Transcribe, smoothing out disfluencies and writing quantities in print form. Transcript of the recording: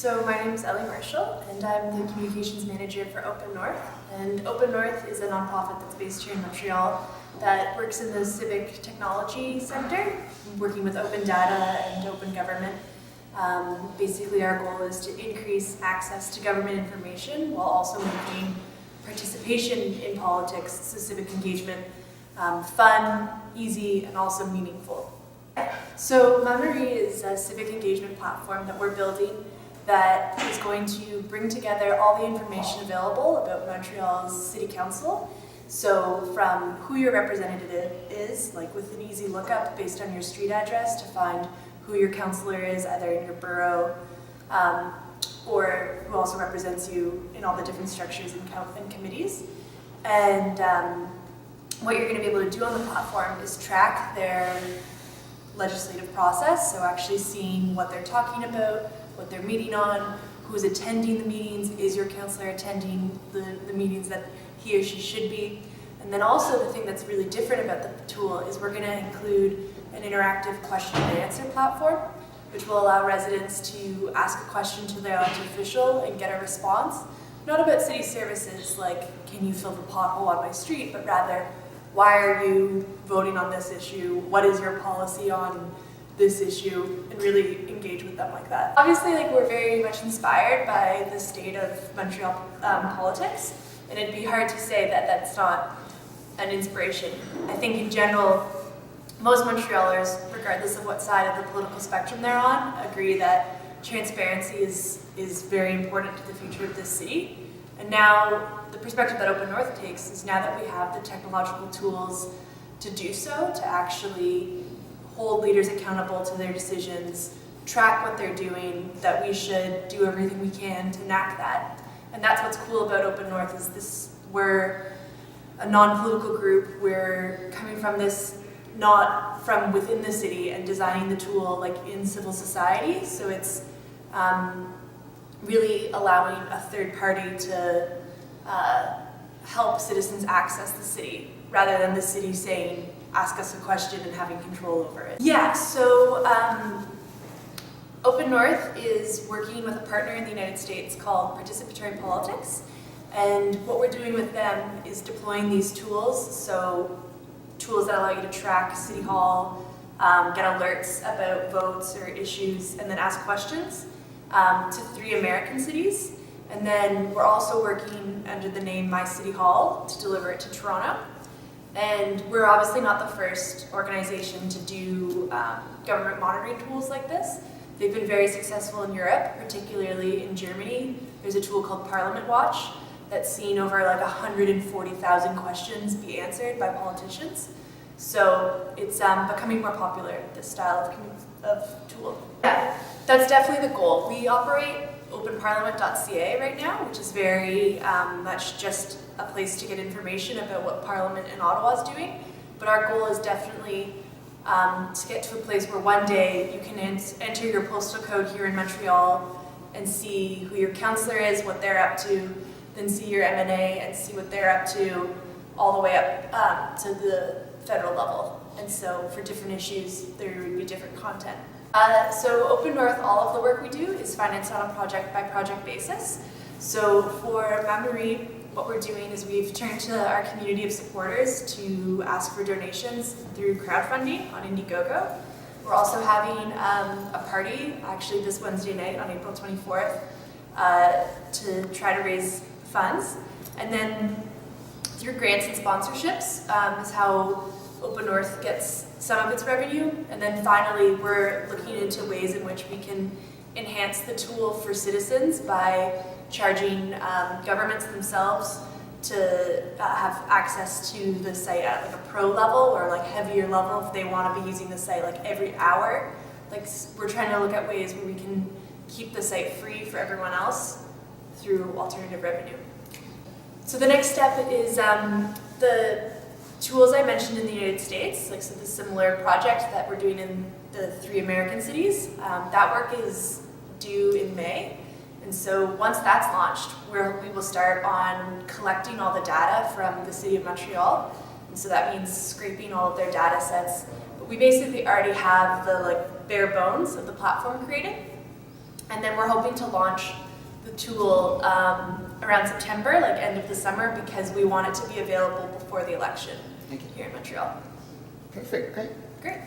So my name is Ellie Marshal, and I'm the Communications Manager for Open North. And Open North is a nonprofit that's based here in Montreal that works in the civic technology sector, working with open data and open government. Basically, our goal is to increase access to government information while also making participation in politics, so civic engagement, fun, easy, and also meaningful. So MaMairie is a civic engagement platform that we're building that is going to bring together all the information available about Montreal's City Council. So from who your representative is, like with an easy lookup based on your street address to find who your councillor is, either in your borough, or who also represents you in all the different structures and committees. And what you're going to be able to do on the platform is track their legislative process, so actually seeing what they're talking about, what they're meeting on, who's attending the meetings, is your councillor attending the meetings that he or she should be. And then also the thing that's really different about the tool is we're going to include an interactive question and answer platform, which will allow residents to ask a question to their elected official and get a response. Not about city services like, can you fill the pothole on my street, but rather, why are you voting on this issue? What is your policy on this issue? And really engage with them like that. Obviously, we're very much inspired by the state of Montreal politics, and it'd be hard to say that that's not an inspiration. I think in general, most Montrealers, regardless of what side of the political spectrum they're on, agree that transparency is very important to the future of this city. And now, the perspective that Open North takes is now that we have the technological tools to do so, to actually hold leaders accountable to their decisions, track what they're doing, that we should do everything we can to enact that. And that's what's cool about Open North is this, we're a non-political group, we're coming from this, not from within the city and designing the tool in civil society, so it's really allowing a third party to help citizens access the city, rather than the city saying, ask us a question and having control over it. Yeah, so Open North is working with a partner in the United States called Participatory Politics, and what we're doing with them is deploying these tools, so tools that allow you to track City Hall, get alerts about votes or issues, and then ask questions to 3 American cities. And then we're also working under the name My City Hall to deliver it to Toronto. And we're obviously not the first organization to do government monitoring tools like this. They've been very successful in Europe, particularly in Germany. There's a tool called Parliament Watch that's seen over 140,000 questions be answered by politicians. So it's becoming more popular, this style of tool. Yeah, that's definitely the goal. We operate openparliament.ca right now, which is very much just a place to get information about what Parliament in Ottawa is doing. But our goal is definitely to get to a place where one day you can enter your postal code here in Montreal and see who your councillor is, what they're up to, then see your M&A and see what they're up to, all the way up to the federal level. And so for different issues, there would be different content. So Open North, all of the work we do is financed on a project-by-project basis. So for MaMairie, what we're doing is we've turned to our community of supporters to ask for donations through crowdfunding on Indiegogo. We're also having a party, actually this Wednesday night on April 24th, to try to raise funds. And then through grants and sponsorships is how Open North gets some of its revenue. And then finally, we're looking into ways in which we can enhance the tool for citizens by charging governments themselves to have access to the site at a pro level or heavier level if they want to be using the site every hour. We're trying to look at ways where we can keep the site free for everyone else through alternative revenue. So the next step is the tools I mentioned in the United States, so the similar project that we're doing in the 3 American cities. That work is due in May. And so once that's launched, we will start on collecting all the data from the City of Montreal. And so that means scraping all of their data sets. But we basically already have the bare bones of the platform created. And then we're hoping to launch the tool around September, like end of the summer, because we want it to be available before the election here in Montreal. Perfect. Great. Great.